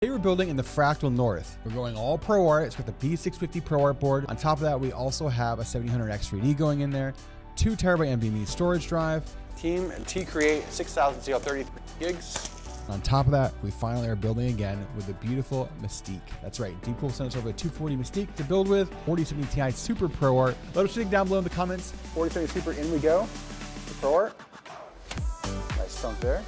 Today we're building in the Fractal North. We're going all ProArt. It's got the B650 ProArt board. On top of that, we also have a 7000X 3D going in there, 2 TB NVMe storage drive. Team and T-Create 6000 CL 33 gigs. On top of that, we finally are building again with the beautiful MYSTIQUE. That's right, Deepcool sent us over a 240 MYSTIQUE to build with, 4070 Ti Super ProArt. Let us dig down below in the comments. 4070 Super, in we go. The ProArt. Nice chunk there.